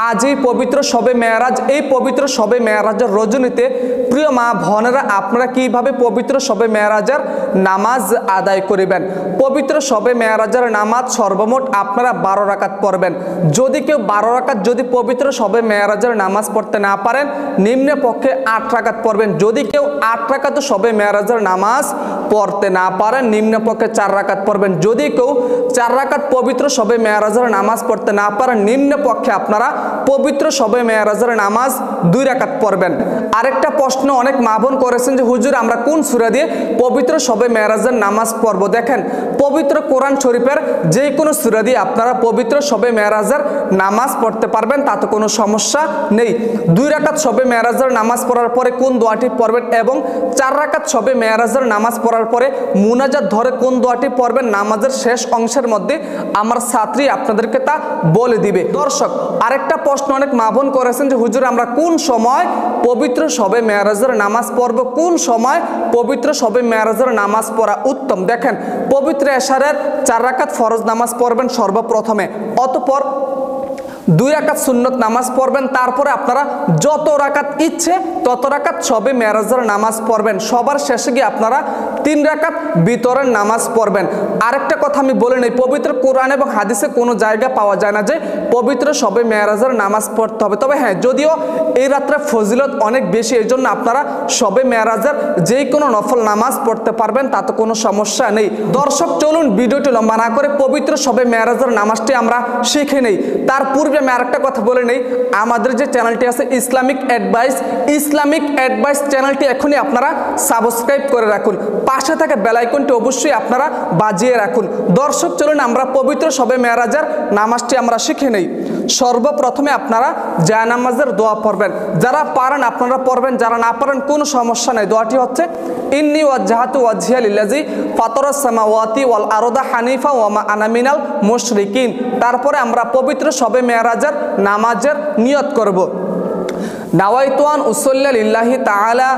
আজ এই পবিত্র শবে মেরাজ, এই পবিত্র শবে মেরাজের রজনীতে প্রিয় মা বোনেরা আপনারা কিভাবে পবিত্র শবে মেরাজের নামাজ আদায় করিবেন। পবিত্র শবে মেরাজের নামাজ সর্বমোট আপনারা 12 রাকাত পড়বেন। যদি কেউ 12 রাকাত যদি পবিত্র শবে মেরাজের নামাজ পড়তে না পারেন, নিম্নে পক্ষে 8 রাকাত পড়বেন। যদি কেউ 8 রাকাত শবে মেরাজের নামাজ পড়তে না পারেন, নিম্নে পক্ষে 4 রাকাত পড়বেন। যদি কেউ 4 রাকাত পবিত্র শবে মেরাজের নামাজ পড়তে না পারেন, নিম্নে পক্ষে আপনারা পবিত্র শবে মেরাজের নামাজ 2 রাকাত পড়বেন। আরেকটা প্রশ্ন অনেক মা বোন করেছেন যে হুজুর আমরা কোন সূরা দিয়ে পবিত্র শবে মেরাজের নামাজ পড়ব। দেখেন, পবিত্র কোরআন শরীফের যে কোনো সূরা দিয়ে আপনারা পবিত্র শবে মেরাজের নামাজ পড়তে পারবেন, তাতে কোনো সমস্যা নেই। 2 রাকাত শবে মেরাজের নামাজ পড়ার পরে কোন দোয়াটি পড়বেন এবং 4 রাকাত শবে মেরাজের নামাজ পড়ার পরে মুনাজাত ধরে কোন দোয়াটি পড়বেন নামাজের শেষ অংশের মধ্যে আমার ছাত্রী আপনাদেরকে তা বলে দিবে। দর্শক, আরেকটা প্রশ্ন অনেক মা বোন করেছেন যে হুজুর আমরা কোন সময় পবিত্র শবে মেরাজের নামাজ পড়ব, কোন সময় পবিত্র শবে মেরাজের নামাজ পড়া উত্তম। দেখেন, পবিত্র এশারের 4 রাকাত ফরজ নামাজ পড়বেন সর্বপ্রথমে, অতঃপর 2 রাকাত সুন্নত নামাজ পড়বেন, তারপরে আপনারা যত রাকাত ইচ্ছে তত রাকাত শবে মেরাজের নামাজ পড়বেন। সবার শেষে গিয়ে আপনারা 3 রাকাত বিতরের নামাজ পড়বেন। আরেকটা কথা আমি বলে নেই, পবিত্র কোরআন এবং হাদিসে কোনো জায়গা পাওয়া যায় না যে পবিত্র শবে মেরাজের নামাজ পড়তে হবে। তবে হ্যাঁ, যদিও এই রাত্রে ফজিলত অনেক বেশি, এই জন্য আপনারা শবে মেরাজের যে কোনো নফল নামাজ পড়তে পারবেন, তাতে কোনো সমস্যা নেই। দর্শক, চলুন ভিডিওটি লম্বা না করে পবিত্র শবে মেরাজের নামাজটি আমরা শিখে নেই। তার পূর্বে আমি আরেকটা কথা বলে নেই, আমাদের যে চ্যানেলটি আছে ইসলামিক অ্যাডভাইস চ্যানেলটি এখনই আপনারা সাবস্ক্রাইব করে রাখুন, পাশে থাকা বেল আইকনটি অবশ্যই আপনারা বাজিয়ে রাখুন। দর্শক, চলুন আমরা পবিত্র শবে মেরাজের নামাজটি আমরা শিখে নেই। সর্বপ্রথমে আপনারা জায়নামাজের দোয়া পড়বেন। যারা পারেন আপনারা পড়বেন, যারা না পারেন কোনো সমস্যা নেই। দোয়াটি হচ্ছে ইন্নী ওয়াজজাহাতু ওয়াজহিয়া লিল্লাযী ফাতারাস সামাওয়াতি ওয়াল আরদা হানিফা ওয়া মা আনা মিনাল মুশরিকিন। তারপরে আমরা পবিত্র শবে মেরাজের নামাজের নিয়ত করব। নাওয়াইতু আন উসাল্লি লিল্লাহি তাআলা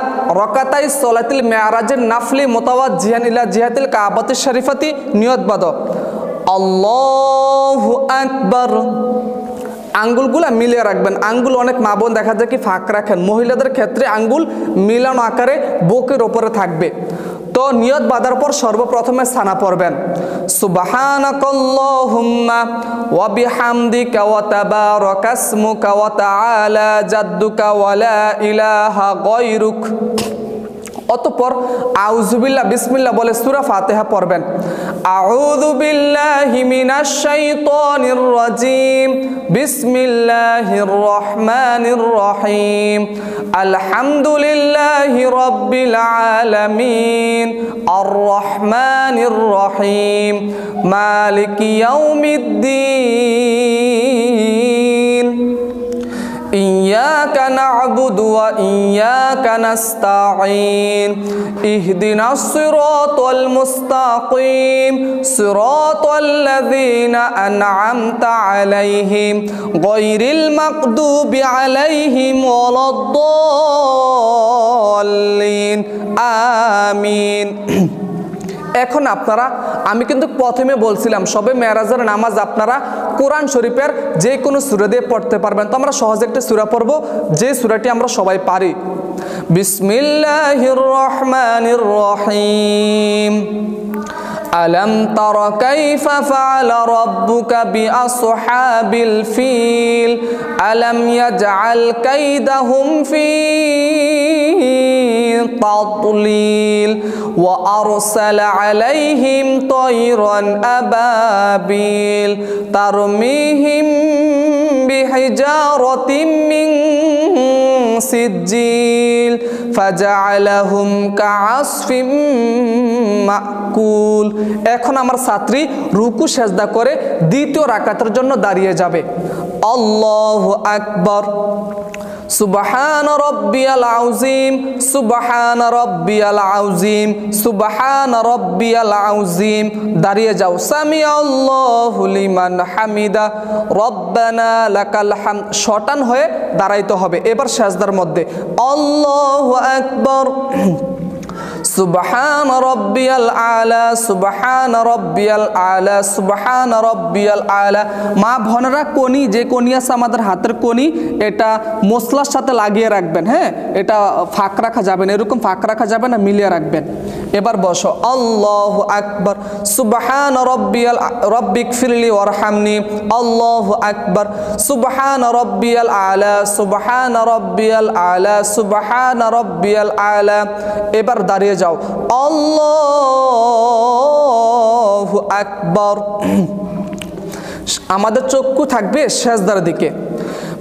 রাকাতাই সলাতিল মেরাজের নাফলি মুতাওয়াজ্জিহান ইলা জিহাতিল কাবাতিশ শরীফাতি নিয়ত বাদ। আল্লাহু আকবার। আঙ্গুলগুলা মিলিয়ে রাখবেন। আঙ্গুল অনেক মা বোন দেখা যায় কি ফাঁক রাখেন, মহিলাদের ক্ষেত্রে আঙ্গুল মিলানো আকারে বুকের উপরে থাকবে। তো নিয়ত বাঁধার পর সর্বপ্রথমে সানা পড়বেন, সুবহানাকাল্লাহুম্মা ওয়া বিহামদিকা ওয়া তাবারাকাসমুকা ওয়া তাআলা জাদ্দুকা ওয়া লা ইলাহা গায়রুক। অতঃপর আউযুবিল্লাহ বিসমিল্লাহ বলে সূরা ফাতিহা পড়বেন। আউযু বিল্লাহি মিনাশ শাইতানির রাজীম, বিসমিল্লাহির রহমানির রহিম, আলহামদুলিল্লাহি রাব্বিল আলামিন, আর রহমানির রহিম, মালিকি ইয়াউমিদ্দিন, ইয়্যাকা না'বুদু ওয়া ইয়্যাকা নাস্তাঈন, ইহদিনাস সিরাতাল মুস্তাকিম, সিরাতাল্লাযীনা আন'আমতা আলাইহিম গায়রিল মাগদুবি আলাইহিম ওয়ালাদ-দাল্লিন, আমিন। এখন আপনারা, আমি কিন্তু প্রথমে বলছিলাম শবে মেরাজের নামাজ আপনারা কোরআন শরীফের যে কোনো সূরা দিয়ে পড়তে পারবেন। তো আমরা সহজে একটা সূরা পড়ব, যে সূরাটি আমরা সবাই পারি। বিসমিল্লাহির রহমানির রহিম, আলম তারা কাইফা ফাআলা রাব্বুকা বিআসহাবিল ফিল, আলম ইয়াজআল কাইদাহুম ফি তাদলিল, ওয়া আরসালা আলাইহিম তায়রান আবাবিল তারমিহিম বিহিজারাতিম মিন সিজ্জিল ফাজআলাহুম কাআসফিম মাকুল। এখন আমার ছাত্রী রুকু সেজদা করে দ্বিতীয় রাকাতের জন্য দাঁড়িয়ে যাবে। আল্লাহু আকবার। সুবহান রাব্বিয়াল আযীম, সুবহান রাব্বিয়াল আযীম, সুবহান রাব্বিয়াল আযীম। দাঁড়িয়ে যাও। সামিআল্লাহু লিমান হামিদা, রব্বানা লাকাল হামদ। শটান হয়ে দাঁড়াইতে হবে। এবার সেজদার মধ্যে আল্লাহু আকবার, সুবহান রব্বিয়াল আলা, সুবহান রব্বিয়াল আলা, সুবহান রব্বিয়াল আলা। মা বোনেরা কোনি, যে কোনি আছে আমাদের হাতের কোনি, এটা মশলার সাথে লাগিয়ে রাখবেন। হ্যাঁ, এটা ফাঁক রাখা যাবে না, এরকম ফাঁক রাখা যাবে না, মিলিয়ে রাখবেন। এবার বসো। আল্লাহু আকবার। সুবহান রব্বিয়াল রব্বিগফিরলি ওয়ারহামনি। আল্লাহু আকবার। সুবহান রব্বিয়াল আলা, সুবহান রব্বিয়াল আলা, সুবহান রব্বিয়াল আলা। এবার দাঁড়িয়ে যাও। আল্লাহু আকবার। আমাদের চক্ষু থাকবে সেজদার দিকে।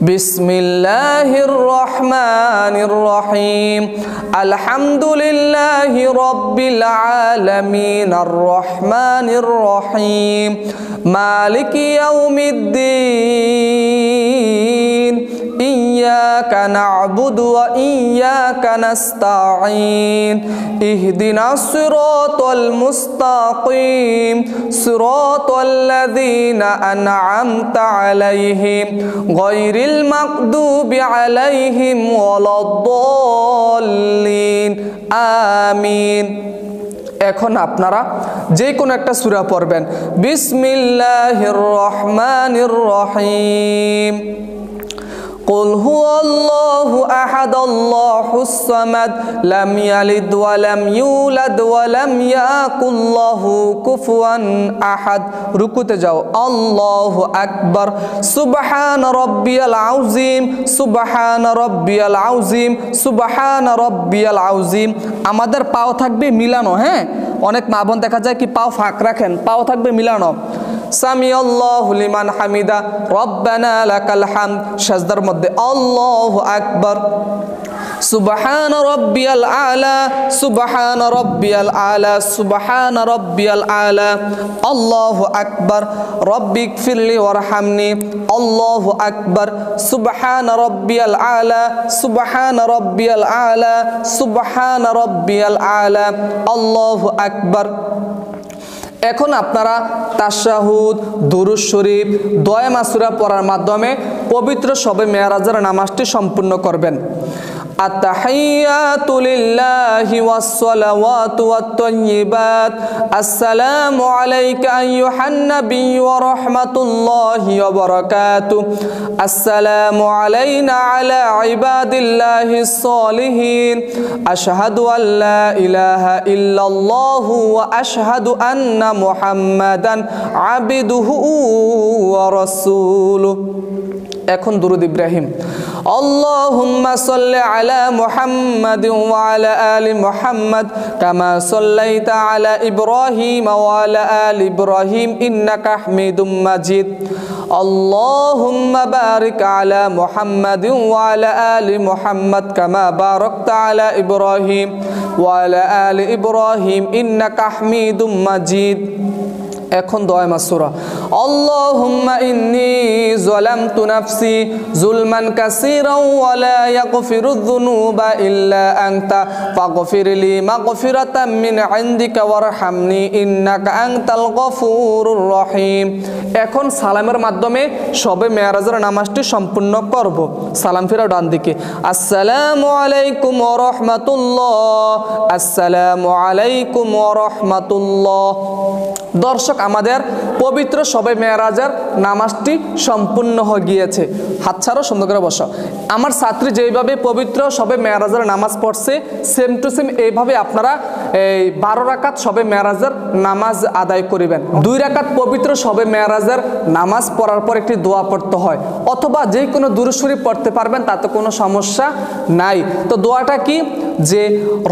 বিসমিল্লাহির রহমানির রহিম। আলহামদুলিল্লাহি রাব্বিল আলামিন আর রহমানির রহিম মালিকি ইয়াউমিদ্দিন ইয়্যাকা না'বুদু ওয়া ইয়্যাকা নাস্তাঈন ইহদিনাস সিরাতাল মুস্তাকিম সিরাতাল্লাযীনা আন'আমতা আলাইহিম গায়রিল মাগদুবি আলাইহিম ওয়ালাদ-দাল্লিন আমিন। এখন আপনারা যে কোনো একটা সূরা পড়বেন। বিসমিল্লাহির রহমানির রহিম। قل هو الله أحد الله الصمد لم يلد ولم يولد ولم يكن له كفوا أحد। রুকুতে যাও। আল্লাহু আকবার। সুবহান রব্বিয়াল আযীম, সুবহান রব্বিয়াল আযীম, সুবহান রব্বিয়াল আযীম। আমাদের পাও থাকবে মিলানো। হ্যাঁ, অনেক মা বোন দেখা যায় কি পাও ফাঁক রাখেন, পাও থাকবে মিলানো। সামিআল্লাহু লিমান হামিদা, রব্বানা লাকাল হামদ। সাজদার মধ্যে আল্লাহু আকবার। সুবহান রব্বিয়াল আলা, সুবহান রব্বিয়াল আলা, সুবহান রব্বিয়াল আলা। আল্লাহু আকবার। রব্বিগফিরলি ওয়ারহামনি। আল্লাহু আকবার। সুবহান রব্বিয়াল আলা, সুবহান রব্বিয়াল আলা, সুবহান রব্বিয়াল আলা। আল্লাহু আকবার। এখন আপনারা তাশাহুদ, দুরূদ শরীফ, দোয়া মাসুরা পড়ার মাধ্যমে পবিত্র শবে মেরাজের নামাজটি সম্পূর্ণ করবেন। আত-তাহিয়াতু লিল্লাহি ওয়াস-সালাওয়াতু ওয়াত-তাইয়্যিবাত। আসসালামু আলাইকা আইয়ুহান নাবিয়্যু ওয়া রাহমাতুল্লাহি ওয়া বারাকাতুহু। আসসালামু আলাইনা আলা ইবাদিল্লাহিস সালিহিন। আশহাদু আল লা ইলাহা ইল্লাল্লাহু ওয়া আশহাদু আন্না মুহাম্মাদান আবদুহু ওয়া রাসূলুহু। এখন দুরূদ ইব্রাহিম। আল্লাহুম্মা সাল্লি আলা মুহাম্মাদিন ওয়া আলা আলি মুহাম্মাদ কামা সাল্লাইতা আলা ইব্রাহিম ওয়া আলা আলি ইব্রাহিম ইন্নাকা হামিদুম মাজিদ। আল্লাহুম্মা বারিক আলা মুহাম্মাদিন ওয়া আলা আলি মুহাম্মাদ কামা বারাকতা আলা ইব্রাহিম ওয়া আলা আলি ইব্রাহিম ইন্নাকা হামিদুম মাজিদ। এখন দোয়া মাসুরা। আল্লাহুম্মা ইন্নী যালামতু নাফসি যুলমান কাসীরান ওয়া লা ইয়াগফিরুয যুনুবা ইল্লা আনতা ফাগফিরলি মাগফিরাতাম মিন ইনদিকা ওয়ারহামনি ইন্নাকা আনতাল গফুরুর রহিম। এখন সালামের মাধ্যমে শবে মেরাজের নামাজটি সম্পূর্ণ করব। সালাম ফিরাও ডান দিকে। আসসালামু আলাইকুম ওয়া রাহমাতুল্লাহ, আসসালামু আলাইকুম ওয়া রাহমাতুল্লাহ। দর্শক, আমাদের পবিত্র শবে মেরাজের নামাজটি সম্পূর্ণ হয়ে গিয়েছে। হাত ছাড়ো, সুন্দর করে বসো। আমার ছাত্রী যেইভাবে পবিত্র শবে মেরাজের নামাজ পড়ছে, সেম টু সেম এইভাবে আপনারা এই 12 রাকাত শবে মেরাজের নামাজ আদায় করিবেন। 2 রাকাত পবিত্র শবে মেরাজের নামাজ পড়ার পর একটি দোয়া পড়তে হয়, অথবা যে কোনো দুরূদ শরীফ পড়তে পারবেন, তাতে কোনো সমস্যা নাই। তো দোয়াটা কি? যে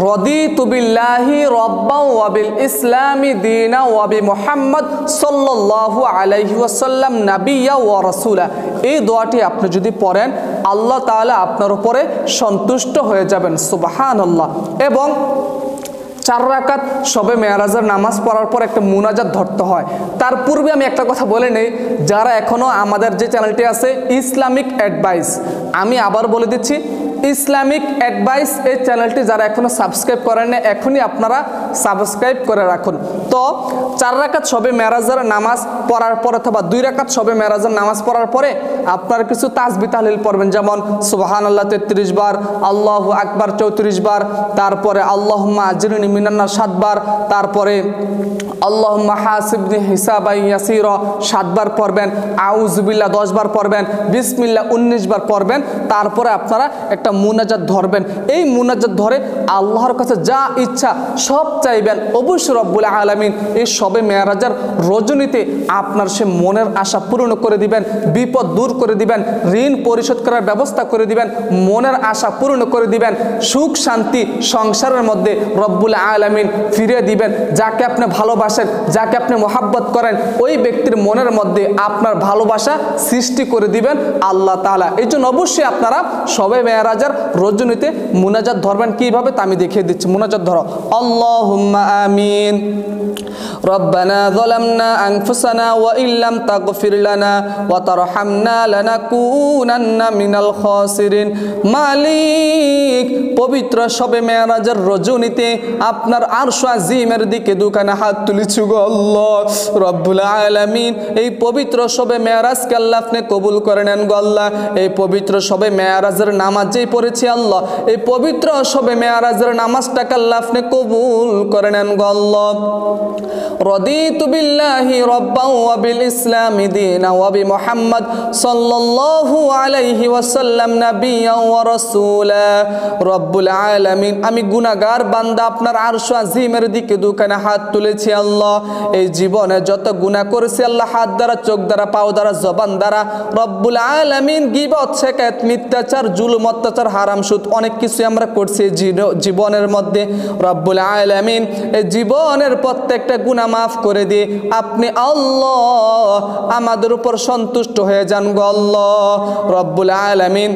রদিতু বিল্লাহি রব্বান ওয়া বিল ইসলামি দীনা ওয়া বি মুহাম্মদ সাল্লাল্লাহু আলাইহি ওয়াসাল্লাম নাবিয়্যা ওয়া রাসূলা। এই দোয়াটি আপনি যদি পড়েন, আল্লাহ তাআলা আপনার উপরে সন্তুষ্ট হয়ে যাবেন। সুবহানাল্লাহ। এবং 4 রাকাত শবে মেরাজের নামাজ পড়ার পর একটা মুনাজাত ধরতে হয়। তার পূর্বে আমি একটা কথা বলে নেই, যারা এখনও আমাদের যে চ্যানেলটি আছে ইসলামিক অ্যাডভাইস, আমি আবার বলে দিচ্ছি, ইসলামিক অ্যাডভাইস এই চ্যানেলটি যারা এখনও সাবস্ক্রাইব করেন না, এখনই আপনারা সাবস্ক্রাইব করে রাখুন। তো 4 রাকাত শবে মেরাজের নামাজ পড়ার পর অথবা 2 রাকাত শবে মেরাজের নামাজ পড়ার পরে আপনারা কিছু তাসবিহ তাহলিল পড়বেন, যেমন সুবহানাল্লাহ 33 বার, আল্লাহু আকবার 34 বার, তারপরে আল্লাহুম্মা আজরিনি মিনান নার 7 বার, তারপরে আল্লাহুম্মা হাসিবনি হিসাবান ইয়াসিরা 7 বার পড়বেন, আউযুবিল্লাহ 10 বার পড়বেন, বিসমিল্লাহ 19 বার পড়বেন। তারপরে আপনারা একটা মুনাজাত ধরবেন। এই মুনাজাত ধরে আল্লাহর কাছে যা ইচ্ছা সব চাইবেন। অবশ্যই রব্বুল আলামিন এই শবে মেরাজের রজনীতে আপনার সে মনের আশা পূরণ করে দিবেন, বিপদ দূর করে দিবেন, ঋণ পরিশোধ করার ব্যবস্থা করে দিবেন, মনের আশা পূরণ করে দিবেন, সুখ শান্তি সংসারের মধ্যে রব্বুল আলামিন ফিরিয়ে দিবেন। যাকে আপনি ভালোবাসেন, যাকে আপনি মোহাব্বত করেন, ওই ব্যক্তির মনের মধ্যে আপনার ভালোবাসা সৃষ্টি করে দিবেন আল্লাহ তাআলা। এই জন্য অবশ্যই আপনারা শবে মেরাজের রজনীতে মুনাজাত ধরবেন। কিভাবে তা আমি দেখিয়ে দিচ্ছি। মুনাজাত ধরো, আল্লাহুম্মা আমিন। রব্বানা যালামনা আনফুসানা ওয়া ইল্লাম তাগফির লানা ওয়া তারহামনা লানাকুনান্না মিনাল খাসিরিন। মালিক, পবিত্র শবে মেরাজের রজনীতে আপনার আরশ আজিমের দিকে দুখানা হাত তুলেছি গো আল্লাহ রব্বুল আলামিন। এই পবিত্র শবে মেরাজকে আল্লাহ আপনি কবুল করে নেন গো আল্লাহ। এই পবিত্র শবে মেরাজের নামাজ যেই পড়েছি আল্লাহ, এই পবিত্র শবে মেরাজের নামাজটাকে আল্লাহ আপনি কবুল করে নেন গো আল্লাহ। রদিতু বিল্লাহি রাব্বান ওয়া বিল ইসলামি দীনা ওয়া বি মুহাম্মদ সাল্লাল্লাহু আলাইহি ওয়াসাল্লাম নাবিয়্যান ওয়া রাসূলা। রব্বুল আলামিন, আমি গুনাহগার বান্দা আপনার আরশ আজিমের দিকে দুখানা হাত তুলেছি আল্লাহ। এই জীবনে যত গুনাহ করেছি আল্লাহ, হাত দ্বারা, চোখ দ্বারা, পাও দ্বারা, জবান দ্বারা, রব্বুল আলামিন গীবত, শিকায়ত, মিথ্যাচার, জুলুম, অত্যাচার, হারাম, সুদ অনেক কিছু আমরা করছি জীবনের মধ্যে। রব্বুল আলামিন এই জীবনের প্রত্যেকটা গুনাহ মাফ করে দিয়ে আপনি আল্লাহ আমাদের উপর সন্তুষ্ট হয়ে যান গো আল্লাহ রব্বুল আলামিন।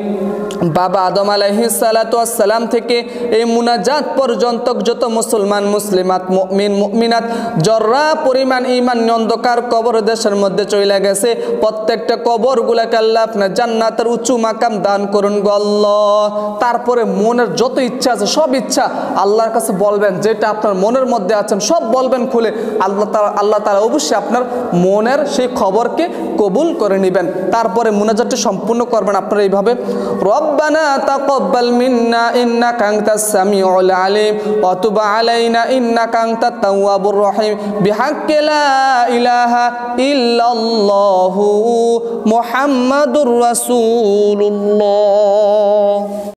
বাবা আদম আলাইহিস সালাতু ওয়াস সালাম থেকে এই মুনাজাত পর্যন্ত যত মুসলমান, মুসলিমাত, মুমিন, মুমিনাত জররা পরিমাণ ঈমান অন্ধকার কবর দেশের মধ্যে চলে গেছে, প্রত্যেকটা কবরগুলোকে আল্লাহ আপনার জান্নাতের উঁচু মাকাম দান করুন গো আল্লাহ। তারপরে মনের যত ইচ্ছা আছে সব ইচ্ছা আল্লাহর কাছে বলবেন, যেটা আপনার মনের মধ্যে আছেন সব বলবেন খুলে। আল্লাহ তাআলা অবশ্যই আপনার মনের সেই খবরকে কবুল করে নেবেন। তারপরে মুনাজাতটি সম্পূর্ণ করবেন আপনারা এইভাবে, রব্বানা তাকাব্বাল মিন্না ইন্নাকা আনতাস সামিউল আলিম ওয়া তুব আলাইনা ইন্নাকা আনতাত তাওয়াবুর রহিম বিহাক্কি লা ইলাহা ইল্লাল্লাহু মুহাম্মাদুর রাসূলুল্লাহ।